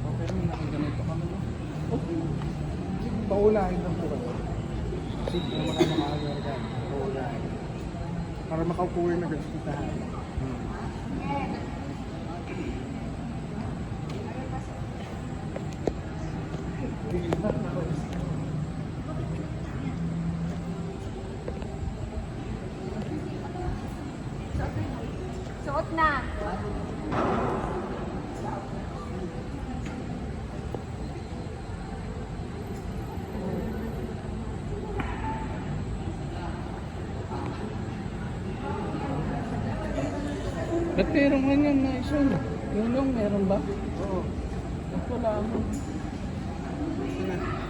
Okay lang, nakaganito kami. Okay. Paulahin lang po kayo. Sige naman ang mga agargan. Paulahin. Para makaupuin na ganito sa tahan. Suot na. Ba't meron ganyan na isa? Yun lang, meron ba? Oo. Wala mo. Sige na.